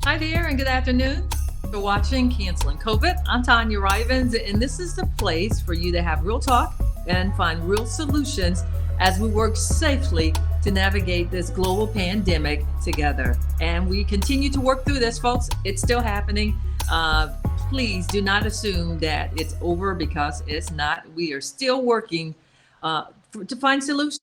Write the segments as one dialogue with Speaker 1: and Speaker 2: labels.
Speaker 1: Hi there, and good afternoon. For watching Canceling COVID, I'm Tanya Rivens, and this is the place for you to have real talk and find real solutions as we work safely to navigate this global pandemic together. And we continue to work through this, folks. It's still happening. Uh, Please do not assume that it's over because it's not. We are still working to find solutions.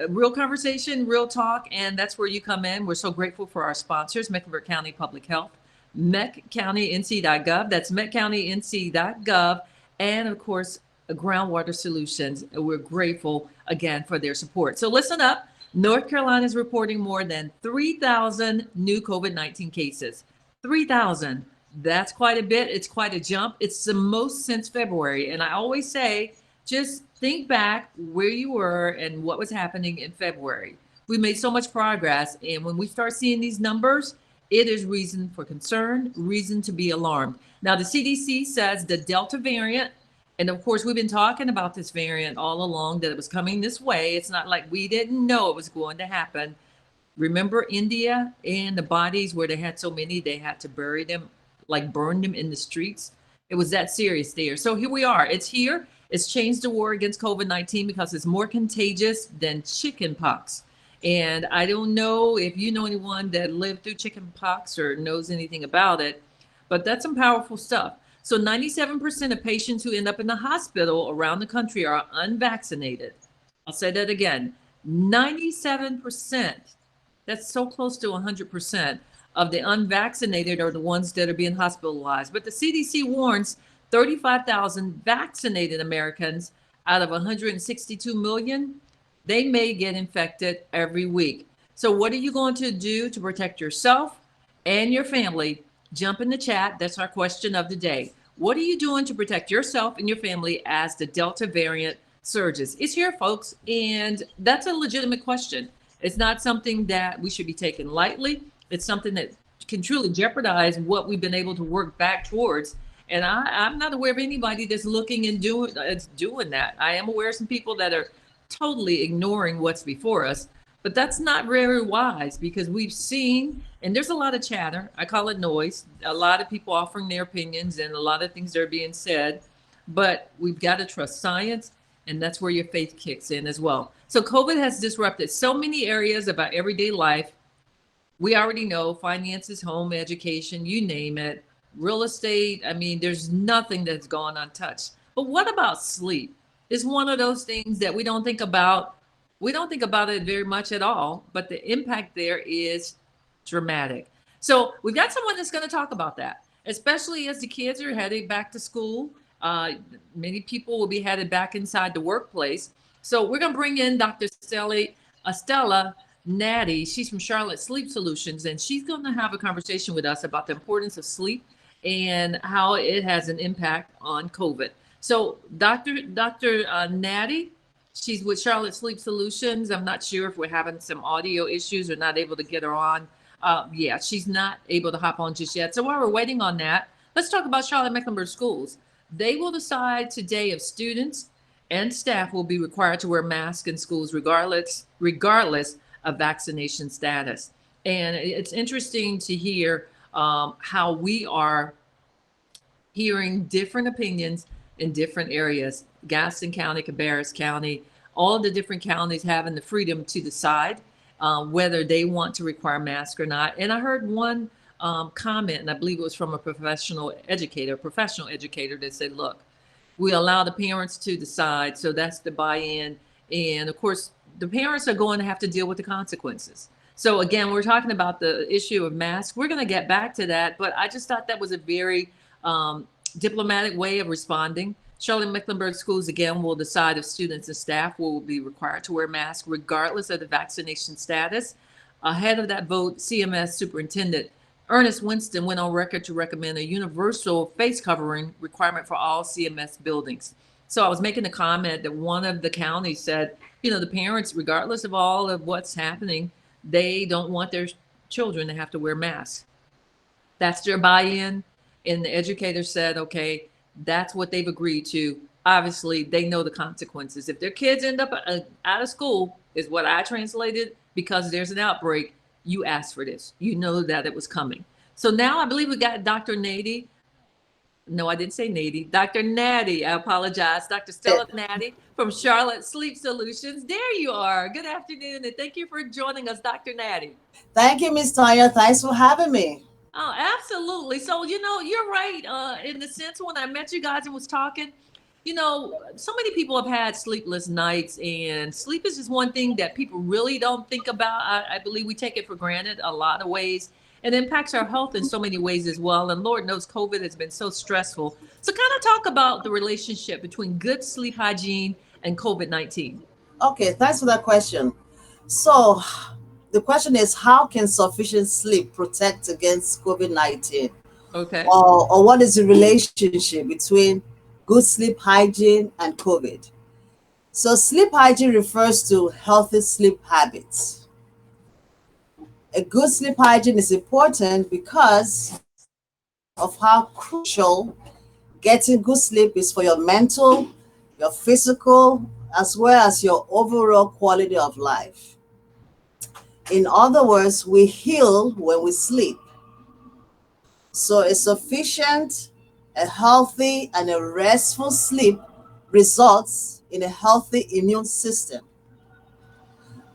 Speaker 1: Real conversation, real talk, and that's where you come in. We're so grateful for our sponsors, Mecklenburg County Public Health, metcountync.gov. That's metcountync.gov, and of course, Groundwater Solutions. We're grateful again for their support. So listen up. North Carolina is reporting more than 3,000 new COVID-19 cases. 3,000. That's quite a bit. It's quite a jump. It's the most since February. And I always say, just think back where you were and what was happening in February. We made so much progress. And when we start seeing these numbers, it is reason for concern, reason to be alarmed. Now, the CDC says the Delta variant, and of course, we've been talking about this variant all along, that it was coming this way. It's not like we didn't know it was going to happen. Remember India and the bodies where they had so many, they had to bury them, like burn them in the streets. It was that serious there. So here we are. It's here. It's changed the war against COVID-19 because it's more contagious than chicken pox. And I don't know if you know anyone that lived through chicken pox or knows anything about it, but that's some powerful stuff. So 97% of patients who end up in the hospital around the country are unvaccinated. I'll say that again, 97%. That's so close to 100% of the unvaccinated are the ones that are being hospitalized. But the CDC warns 35,000 vaccinated Americans out of 162 million, they may get infected every week. So what are you going to do to protect yourself and your family? Jump in the chat. That's our question of the day. What are you doing to protect yourself and your family as the Delta variant surges? It's here, folks, and that's a legitimate question. It's not something that we should be taking lightly. It's something that can truly jeopardize what we've been able to work back towards. And I'm not aware of anybody that's looking and doing that. I am aware of some people that are totally ignoring what's before us, but that's not very wise because we've seen, and there's a lot of chatter. I call it noise. A lot of people offering their opinions and a lot of things that are being said, but we've got to trust science. And that's where your faith kicks in as well. So COVID has disrupted so many areas of our everyday life. We already know finances, home, education, you name it, real estate. I mean, there's nothing that's gone untouched. But what about sleep? It's one of those things that we don't think about. We don't think about it very much at all, but the impact there is dramatic. So we've got someone that's going to talk about that, especially as the kids are headed back to school. Many people will be headed back inside the workplace. So we're going to bring in Dr. Stella NNadi. She's from Charlotte Sleep Solutions, and she's going to have a conversation with us about the importance of sleep and how it has an impact on COVID. So Dr. NNadi, she's with Charlotte Sleep Solutions. I'm not sure if we're having some audio issues or not able to get her on. Yeah, she's not able to hop on just yet. So while we're waiting on that, let's talk about Charlotte Mecklenburg Schools. They will decide today if students and staff will be required to wear masks in schools regardless of vaccination status. And it's interesting to hear how we are hearing different opinions in different areas. Gaston County, Cabarrus County, all the different counties having the freedom to decide whether they want to require masks or not. And I heard one comment, and I believe it was from a professional educator that said, look, we allow the parents to decide. So that's the buy-in. And of course, the parents are going to have to deal with the consequences. So again, we're talking about the issue of masks. We're going to get back to that, but I just thought that was a very diplomatic way of responding. Charlotte Mecklenburg Schools, again, will decide if students and staff will be required to wear masks regardless of the vaccination status. Ahead of that vote, CMS Superintendent Ernest Winston went on record to recommend a universal face covering requirement for all CMS buildings. So I was making a comment that one of the counties said, the parents, regardless of all of what's happening, they don't want their children to have to wear masks. That's their buy-in. And the educator said, okay, that's what they've agreed to. Obviously, they know the consequences. If their kids end up out of school, is what I translated, because there's an outbreak, you asked for this. You know that it was coming. So now I believe we got Dr. Nady. No, I didn't say Nady. Dr. Natty. I apologize. Dr. Stella Natty from Charlotte Sleep Solutions. There you are. Good afternoon, and thank you for joining us, Dr. Natty.
Speaker 2: Thank you, Miss Tanya. Thanks for having me.
Speaker 1: Oh, absolutely. So, you're right. In the sense when I met you guys and was talking, so many people have had sleepless nights, and sleep is just one thing that people really don't think about. I believe we take it for granted a lot of ways. It impacts our health in so many ways as well. And Lord knows COVID has been so stressful. So, kind of talk about the relationship between good sleep hygiene and COVID-19.
Speaker 2: Okay, thanks for that question. So, the question is, how can sufficient sleep protect against COVID-19?
Speaker 1: Okay.
Speaker 2: Or what is the relationship between good sleep hygiene and COVID? So, sleep hygiene refers to healthy sleep habits. A good sleep hygiene is important because of how crucial getting good sleep is for your mental, your physical, as well as your overall quality of life. In other words, we heal when we sleep. So, a sufficient, a healthy, and a restful sleep results in a healthy immune system.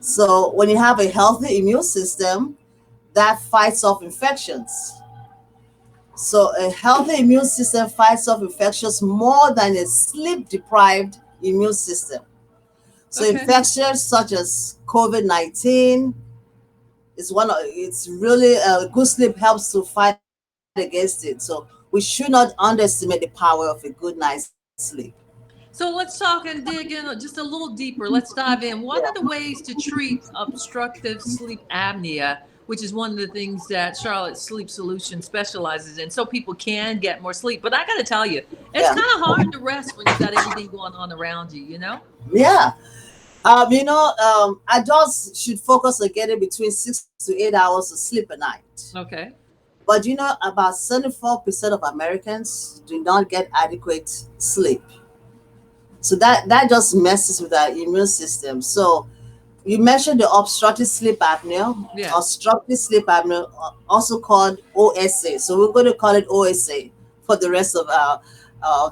Speaker 2: So, when you have a healthy immune system, that fights off infections. So, a healthy immune system fights off infections more than a sleep deprived immune system. So,
Speaker 1: Okay.
Speaker 2: infections such as COVID-19 is one of it's really good sleep helps to fight against it. So, we should not underestimate the power of a good night's sleep.
Speaker 1: So let's talk and dig in just a little deeper. Let's dive in. What are the ways to treat obstructive sleep apnea, which is one of the things that Charlotte Sleep Solutions specializes in, so people can get more sleep? But I got to tell you, it's
Speaker 2: Yeah.
Speaker 1: kind of hard to rest when you got everything going on around you, you know?
Speaker 2: Yeah. Adults should focus on getting between 6 to 8 hours of sleep a night.
Speaker 1: Okay.
Speaker 2: But about 74% of Americans do not get adequate sleep. So that just messes with our immune system. So you mentioned the obstructive sleep apnea.
Speaker 1: Yeah.
Speaker 2: Obstructive sleep apnea, also called OSA. So we're going to call it OSA for the rest of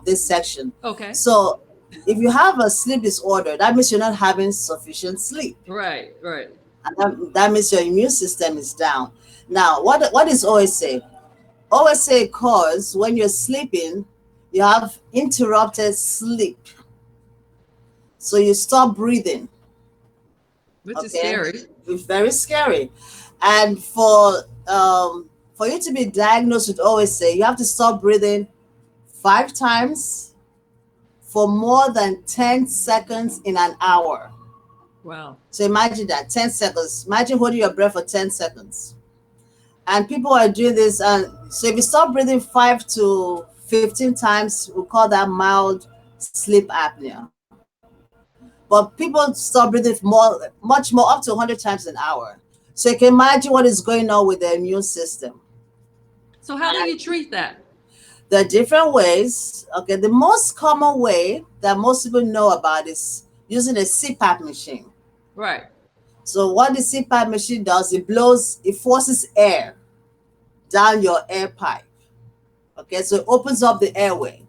Speaker 2: this section.
Speaker 1: Okay.
Speaker 2: So if you have a sleep disorder, that means you're not having sufficient sleep,
Speaker 1: Right. Right.
Speaker 2: and that means your immune system is down. Now, what is OSA? OSA occurs when you're sleeping, you have interrupted sleep, so you stop breathing.
Speaker 1: Which is
Speaker 2: Okay,
Speaker 1: scary.
Speaker 2: it's very scary. And for you to be diagnosed with OSA, you have to stop breathing 5 times for more than 10 seconds in an hour.
Speaker 1: Wow.
Speaker 2: So imagine that, 10 seconds. Imagine holding your breath for 10 seconds. And people are doing this. And so if you stop breathing 5 to 15 times, we call that mild sleep apnea. But people stop breathing much more, up to 100 times an hour. So you can imagine what is going on with the immune system.
Speaker 1: So how do you treat that?
Speaker 2: There are different ways. Okay, the most common way that most people know about is using a CPAP machine.
Speaker 1: Right.
Speaker 2: So what the CPAP machine does, it forces air down your air pipe. Okay, so it opens up the airway.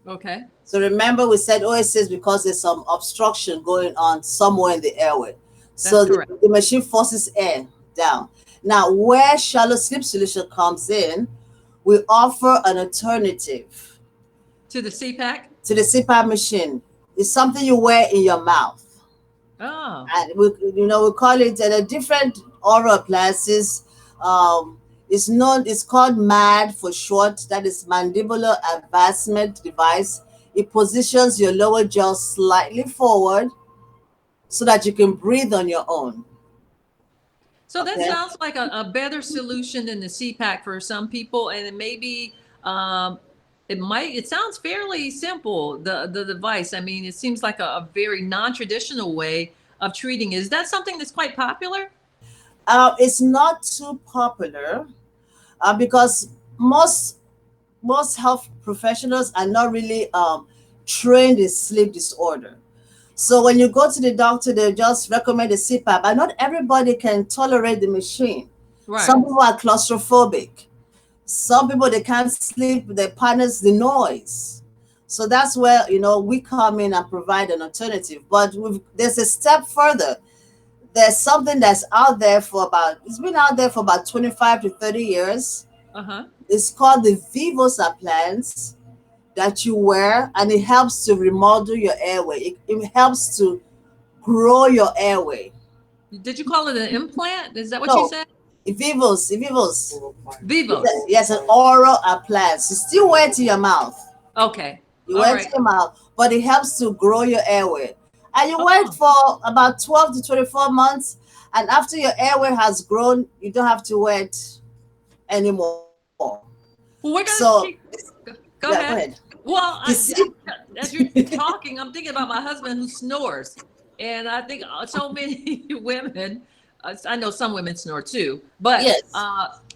Speaker 1: Okay.
Speaker 2: So remember, we said OSA because there's some obstruction going on somewhere in the airway.
Speaker 1: That's
Speaker 2: So
Speaker 1: correct.
Speaker 2: the machine forces air down. Now, where Shallow Sleep Solution comes in, we offer an alternative
Speaker 1: To the CPAC?
Speaker 2: to the CPAP machine. It's something you wear in your mouth.
Speaker 1: Oh,
Speaker 2: And we call it different oral appliances. It's called MAD for short. That is mandibular advancement device. It positions your lower jaw slightly forward so that you can breathe on your own.
Speaker 1: so that
Speaker 2: Okay.
Speaker 1: sounds like a better solution than the CPAC for some people, and it maybe it sounds fairly simple, the device. I mean, it seems like a very non-traditional way of treating it. Is that something that's quite popular?
Speaker 2: It's not too popular because most health professionals are not really trained in sleep disorder. So when you go to the doctor, they just recommend a CPAP, and not everybody can tolerate the machine.
Speaker 1: Right.
Speaker 2: Some people are claustrophobic. Some people, they can't sleep, their partners, the noise. So that's where, we come in and provide an alternative. But there's a step further. There's something that's out there it's been out there for about 25 to 30 years.
Speaker 1: Uh-huh.
Speaker 2: It's called the Vivos appliance that you wear, and it helps to remodel your airway. It helps to grow your airway.
Speaker 1: Did you call it an implant? Is that what you
Speaker 2: No,
Speaker 1: said?
Speaker 2: Vivos.
Speaker 1: Vivos.
Speaker 2: Yes, an oral appliance. You still wear it in your mouth.
Speaker 1: Okay.
Speaker 2: You
Speaker 1: All
Speaker 2: wear it in
Speaker 1: right.
Speaker 2: your mouth, but it helps to grow your airway. And you wear it
Speaker 1: Oh.
Speaker 2: for about 12 to 24 months. And after your airway has grown, you don't have to wear it anymore.
Speaker 1: Well, we're
Speaker 2: So,
Speaker 1: gonna keep.
Speaker 2: yeah,
Speaker 1: Go
Speaker 2: go
Speaker 1: ahead.
Speaker 2: ahead.
Speaker 1: Well,
Speaker 2: You see?
Speaker 1: as you're talking, I'm thinking about my husband who snores, and I think so many women. I know some women snore too, but
Speaker 2: Yes,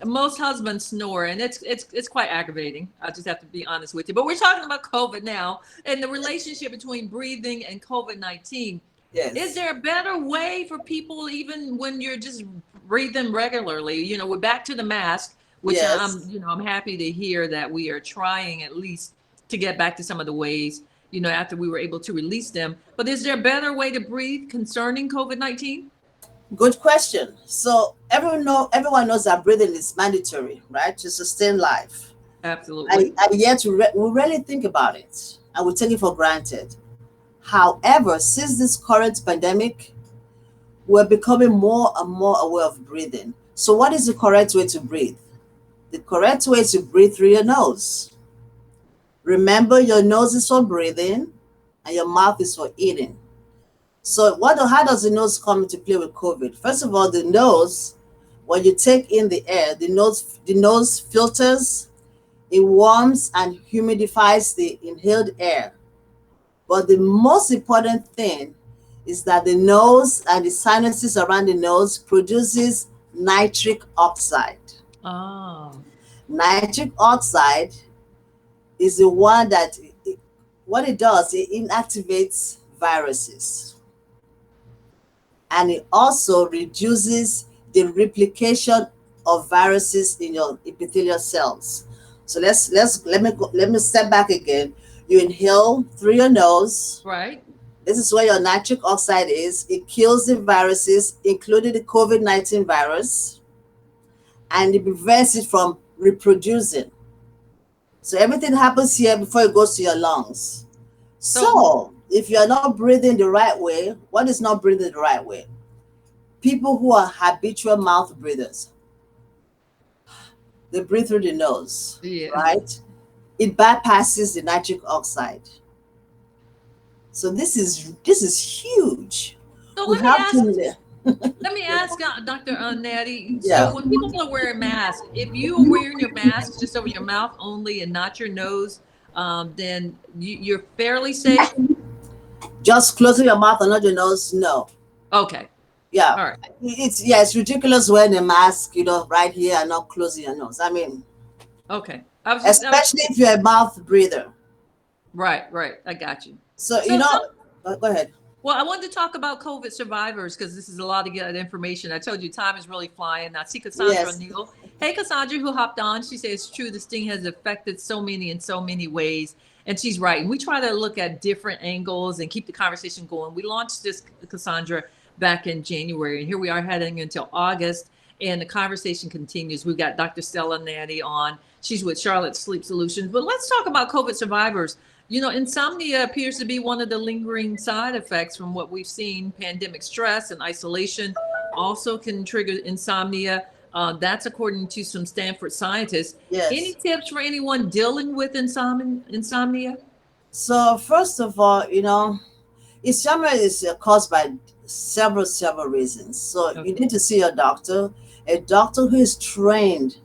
Speaker 1: most husbands snore, and it's quite aggravating. I just have to be honest with you. But we're talking about COVID now, and the relationship between breathing and COVID-19. Is
Speaker 2: yes,
Speaker 1: there a better way for people, even when you're just breathing regularly? We're back to the mask, which
Speaker 2: yes.
Speaker 1: I'm happy to hear that we are trying at least to get back to some of the ways, after we were able to release them. But is there a better way to breathe concerning COVID-19?
Speaker 2: Good question. So everyone knows that breathing is mandatory, right, to sustain life.
Speaker 1: Absolutely.
Speaker 2: And yet we rarely think about it, and we take it for granted. However, since this current pandemic, we're becoming more and more aware of breathing. So, what is the correct way to breathe? The correct way is to breathe through your nose. Remember, your nose is for breathing and your mouth is for eating. So, how does the nose come into play with COVID? First of all, the nose, when you take in the air, the nose filters, it warms and humidifies the inhaled air. But the most important thing is that the nose and the sinuses around the nose produces nitric oxide.
Speaker 1: Oh.
Speaker 2: Nitric oxide is the one that what it does, it inactivates viruses, and it also reduces the replication of viruses in your epithelial cells. So let me step back again. You inhale through your nose.
Speaker 1: Right.
Speaker 2: This is where your nitric oxide is. It kills the viruses, including the COVID-19 virus, and it prevents it from reproducing. So everything happens here before it goes to your lungs.
Speaker 1: So
Speaker 2: So if you're not breathing the right way, what is not breathing the right way? People who are habitual mouth breathers, they breathe through the nose,
Speaker 1: yeah.
Speaker 2: right? It bypasses the nitric oxide. So this is huge.
Speaker 1: So
Speaker 2: We
Speaker 1: let me
Speaker 2: have
Speaker 1: ask
Speaker 2: to,
Speaker 1: Let me ask Dr. Nadi. So
Speaker 2: yeah.
Speaker 1: when people are wearing masks, if you are wearing your mask just over your mouth only and not your nose, then you're fairly safe.
Speaker 2: Just closing your mouth and not your nose, no.
Speaker 1: Okay.
Speaker 2: Yeah.
Speaker 1: All right.
Speaker 2: It's ridiculous wearing a mask, right here and not closing your nose. I mean,
Speaker 1: Okay. I was
Speaker 2: especially if you're a mouth breather.
Speaker 1: right, right. I got you.
Speaker 2: So,
Speaker 1: So some
Speaker 2: go ahead.
Speaker 1: Well, I wanted to talk about COVID survivors because this is a lot of good information. I told you time is really flying. I see Cassandra
Speaker 2: Yes.
Speaker 1: O'Neill. Hey, Cassandra, who hopped on. She says it's true. This thing has affected so many in so many ways. And she's right. And we try to look at different angles and keep the conversation going. We launched this, Cassandra, back in January. And here we are heading until August. And the conversation continues. We've got Dr. Stella Nadi on. She's with Charlotte Sleep Solutions. But let's talk about COVID survivors. Insomnia appears to be one of the lingering side effects from what we've seen. Pandemic stress and isolation also can trigger insomnia. That's according to some Stanford scientists. Any
Speaker 2: Yes.
Speaker 1: tips for anyone dealing with insomnia?
Speaker 2: So, first of all, insomnia is caused by several reasons. So, you
Speaker 1: Okay.
Speaker 2: need to see a doctor who is trained.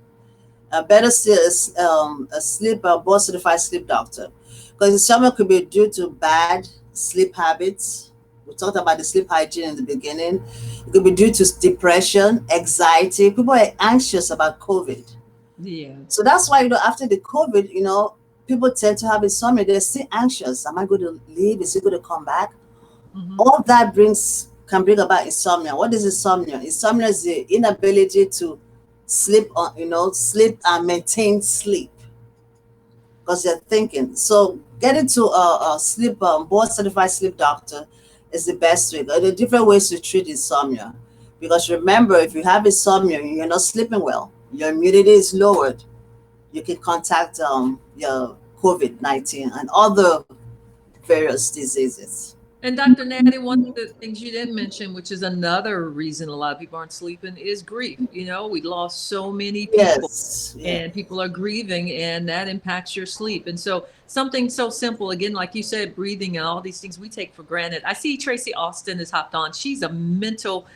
Speaker 2: Better still is a board certified sleep doctor, because insomnia could be due to bad sleep habits. We talked about the sleep hygiene in the beginning. It could be due to depression, anxiety. People are anxious about COVID.
Speaker 1: Yeah.
Speaker 2: So that's why, after the COVID, people tend to have insomnia. They're still anxious. Am I going to leave? Is it going to come back?
Speaker 1: Hmm.
Speaker 2: All that can bring about insomnia. What is insomnia? Insomnia is the inability to sleep on, sleep and maintain sleep because they're thinking. So getting to a sleep board certified sleep doctor is the best way. There are different ways to treat insomnia because remember, if you have insomnia, you're not sleeping well, your immunity is lowered. You can contact your COVID-19 and other various diseases.
Speaker 1: And Dr. Natty, one of the things you didn't mention, which is another reason a lot of people aren't sleeping, is grief. You know, we lost so many people
Speaker 2: Yes, yeah.
Speaker 1: and people are grieving, and that impacts your sleep. And so, something so simple, again, like you said, breathing and all these things we take for granted. I see Tracy Austin has hopped on. She's a mental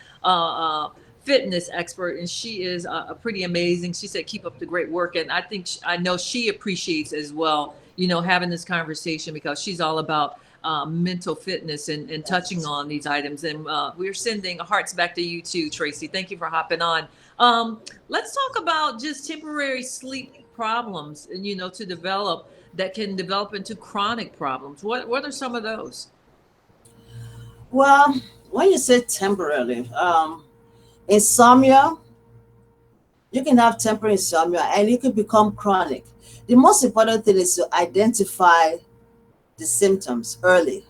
Speaker 1: fitness expert, and she is pretty amazing. She said, keep up the great work. And I think, I know she appreciates as well, you know, having this conversation because she's all about mental fitness and touching
Speaker 2: Yes.
Speaker 1: on these items. And we're sending hearts back to you too, Tracy. Thank you for hopping on. Let's talk about just temporary sleep problems, and you know, to develop that can develop into chronic problems. What are some of those?
Speaker 2: Well, when you say temporarily, insomnia, you can have temporary insomnia and it could become chronic. The most important thing is to identify the symptoms early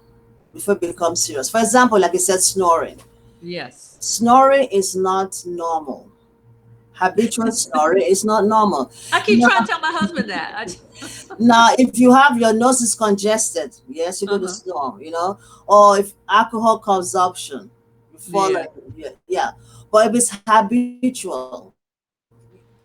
Speaker 2: before it becomes serious. For example, like I said, snoring.
Speaker 1: Yes.
Speaker 2: Snoring is not normal. Habitual snoring is not normal.
Speaker 1: I keep
Speaker 2: Now,
Speaker 1: trying to tell my husband that.
Speaker 2: now, if you have your nose is congested, yes, you're going to
Speaker 1: Uh-huh.
Speaker 2: snore, or if alcohol consumption, you fall
Speaker 1: Yeah.
Speaker 2: like, yeah, yeah. But if it's habitual,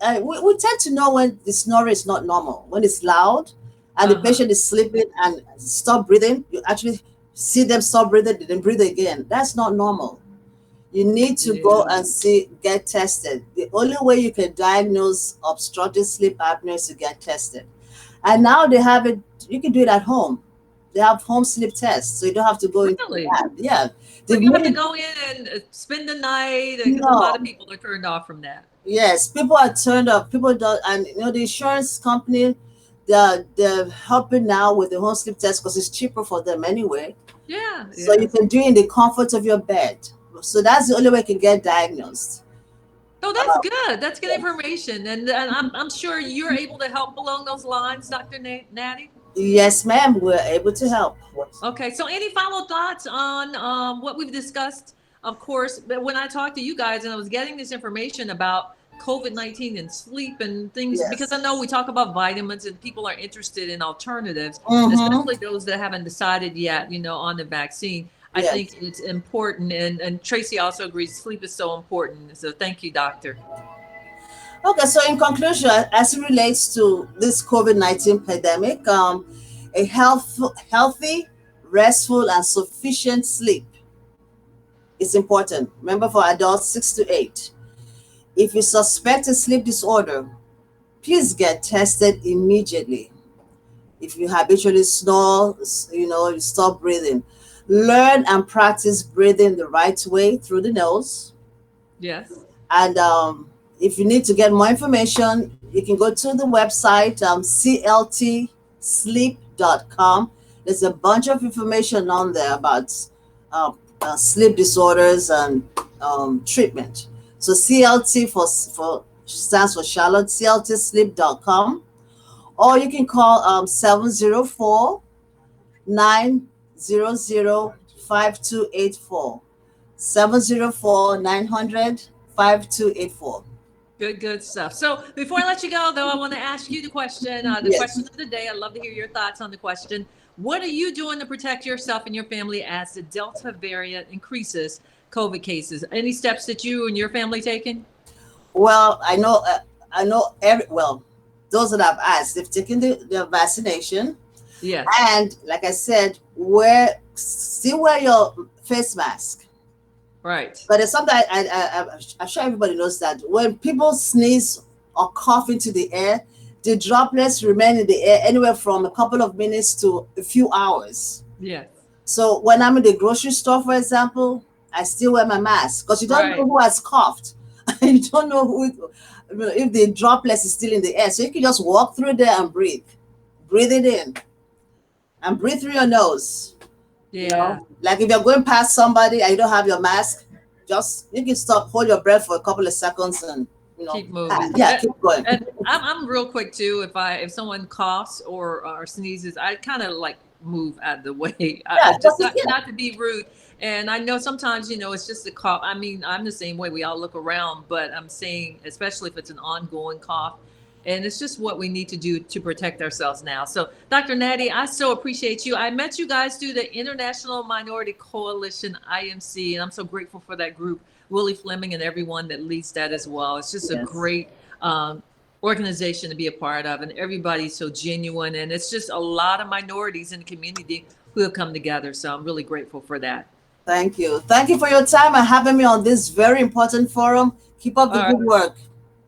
Speaker 2: we tend to know when the snoring is not normal. When it's loud and the patient is
Speaker 1: Uh-huh.
Speaker 2: sleeping and stop breathing, you actually see them stop breathing, then breathe again. That's not normal. You need to go
Speaker 1: Yeah.
Speaker 2: and get tested. The only way you can diagnose obstructive sleep apnea is to get tested. And now they have it, you can do it at home. They have home sleep tests, so you don't have to go into the
Speaker 1: Really?
Speaker 2: lab. Yeah.
Speaker 1: So
Speaker 2: They've
Speaker 1: you have
Speaker 2: made
Speaker 1: to
Speaker 2: it,
Speaker 1: go in and spend the night because a lot of
Speaker 2: no.
Speaker 1: people are turned off from that.
Speaker 2: Yes, people are turned up. People don't, and the insurance company, they're helping now with the home sleep test because it's cheaper for them anyway.
Speaker 1: Yeah,
Speaker 2: So
Speaker 1: yeah.
Speaker 2: you can do it in the comfort of your bed. So that's the only way you can get diagnosed.
Speaker 1: Oh, that's
Speaker 2: Uh,
Speaker 1: good. That's good
Speaker 2: yeah.
Speaker 1: information. And I'm sure you're able to help along those lines, Dr. Natty.
Speaker 2: Yes, ma'am, we're able to help.
Speaker 1: Okay, so any final thoughts on what we've discussed? Of course, but when I talked to you guys and I was getting this information about COVID-19 and sleep and things, because I
Speaker 2: Yes.
Speaker 1: know we talk about vitamins and people are interested in alternatives,
Speaker 2: Mm-hmm.
Speaker 1: especially those that haven't decided yet, you know, on the vaccine. I think
Speaker 2: Yes.
Speaker 1: it's important. And Tracy also agrees sleep is so important. So thank you, doctor.
Speaker 2: Okay, so in conclusion, as it relates to this COVID-19 pandemic, a healthy, restful, and sufficient sleep is important. Remember, for adults 6 to 8. If you suspect a sleep disorder, please get tested immediately. If you habitually snore, you stop breathing. Learn and practice breathing the right way through the nose.
Speaker 1: Yes.
Speaker 2: And if you need to get more information, you can go to the website cltsleep.com. There's a bunch of information on there about sleep disorders and treatment. So CLT for stands for Charlotte, cltsleep.com. Or you can call 704 900 5284. 704 900 5284.
Speaker 1: Good stuff. So before I let you go, though, I want to ask you the question
Speaker 2: Yes.
Speaker 1: of the day. I'd love to hear your thoughts on the question. What are you doing to protect yourself and your family as the Delta variant increases COVID cases? Any steps that you and your family taking?
Speaker 2: Well, I know those that I've asked, they've taken the vaccination.
Speaker 1: Yes.
Speaker 2: And like I said, still wear your face mask.
Speaker 1: Right.
Speaker 2: But it's something I'm sure everybody knows that when people sneeze or cough into the air, the droplets remain in the air anywhere from a couple of minutes to a few hours.
Speaker 1: Yes.
Speaker 2: So when I'm in the grocery store, for example, I still wear my mask because you don't know
Speaker 1: Right.
Speaker 2: who has coughed. You don't know if the droplets is still in the air. So you can just walk through there and breathe it in, and breathe through your nose.
Speaker 1: Yeah.
Speaker 2: Like if you're going past somebody and you don't have your mask, just you can stop, hold your breath for a couple of seconds, and
Speaker 1: keep moving.
Speaker 2: Yeah, keep going.
Speaker 1: And I'm real quick too. If someone coughs or sneezes, I kind of like move out of the way.
Speaker 2: Yeah,
Speaker 1: Just
Speaker 2: because
Speaker 1: not to be rude. And I know sometimes it's just a cough. I mean, I'm the same way. We all look around, but I'm saying, especially if it's an ongoing cough, and it's just what we need to do to protect ourselves now. So, Dr. Nadi, I so appreciate you. I met you guys through the International Minority Coalition, IMC, and I'm so grateful for that group. Willie Fleming and everyone that leads that as well. It's just a great organization to be a part of, and everybody's so genuine. And it's just a lot of minorities in the community who have come together. So I'm really grateful for that.
Speaker 2: Thank you. Thank you for your time and having me on this very important forum. Keep up the good work.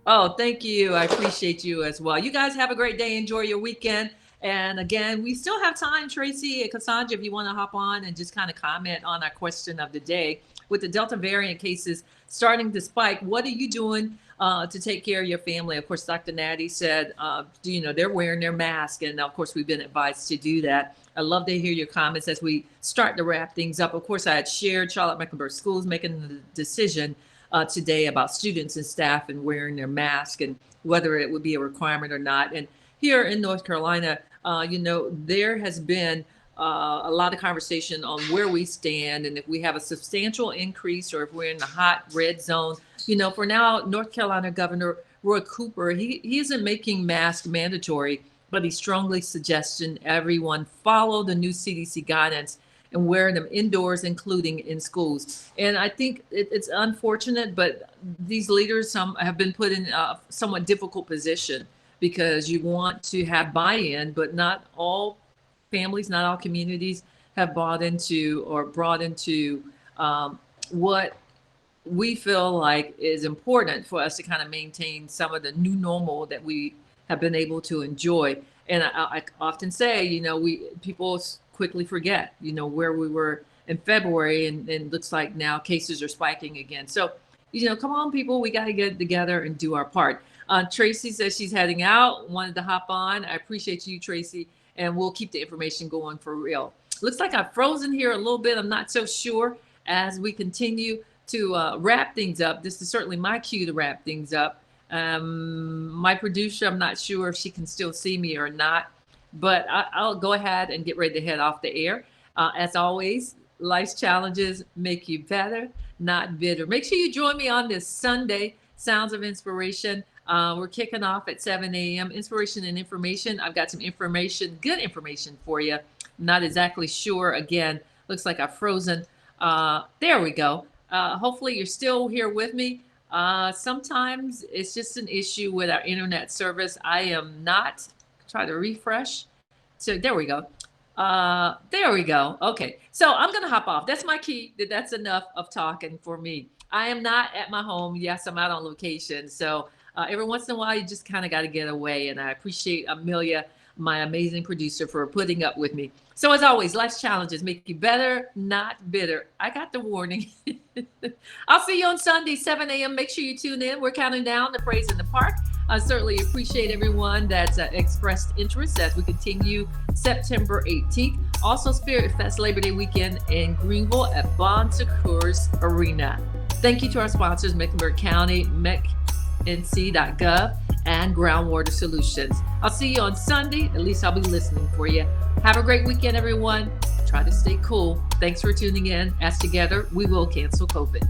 Speaker 1: Oh, thank you. I appreciate you as well. You guys have a great day. Enjoy your weekend. And again, we still have time, Tracy and Cassandra, if you want to hop on and just kind of comment on our question of the day. With the Delta variant cases starting to spike, what are you doing to take care of your family? Of course, Dr. Nadi said, they're wearing their mask. And of course, we've been advised to do that. I'd love to hear your comments as we start to wrap things up. Of course, I had shared Charlotte-Mecklenburg Schools making the decision today about students and staff and wearing their mask and whether it would be a requirement or not. And here in North Carolina, there has been a lot of conversation on where we stand and if we have a substantial increase or if we're in the hot red zone. For now, North Carolina Governor Roy Cooper, he isn't making masks mandatory, but he strongly suggesting everyone follow the new CDC guidance and wear them indoors, including in schools. And I think it's unfortunate, but these leaders have been put in a somewhat difficult position because you want to have buy-in, but not all families, not all communities have bought into or brought into what we feel like is important for us to kind of maintain some of the new normal that we have been able to enjoy. And I often say, people quickly forget, where we were in February and looks like now cases are spiking again. So, come on, people, we got to get together and do our part. Tracy says she's heading out, wanted to hop on. I appreciate you, Tracy. And we'll keep the information going for real. Looks like I've frozen here a little bit. I'm not so sure as we continue to wrap things up. This is certainly my cue to wrap things up. My producer, I'm not sure if she can still see me or not, but I'll go ahead and get ready to head off the air. As always, life's challenges make you better, not bitter. Make sure you join me on this Sunday, Sounds of Inspiration. We're kicking off at 7 a.m. Inspiration and information. I've got some information, good information for you. Not exactly sure. Again, looks like I've frozen. There we go. Hopefully you're still here with me. Sometimes it's just an issue with our internet service. I am not, try to refresh. So there we go. There we go. Okay. So I'm going to hop off. That's my key. That's enough of talking for me. I am not at my home. Yes, I'm out on location. So every once in a while, you just kind of got to get away. And I appreciate Amelia, my amazing producer, for putting up with me. So as always, life's challenges make you better, not bitter. I got the warning. I'll see you on Sunday, 7 a.m. Make sure you tune in. We're counting down the Praise in the Park. I certainly appreciate everyone that's expressed interest as we continue September 18th. Also, Spirit Fest Labor Day weekend in Greenville at Bon Secours Arena. Thank you to our sponsors, Mecklenburg County, mecnc.gov, and Groundwater Solutions. I'll see you on Sunday. At least I'll be listening for you. Have a great weekend, everyone. Try to stay cool. Thanks for tuning in. As together, we will cancel COVID.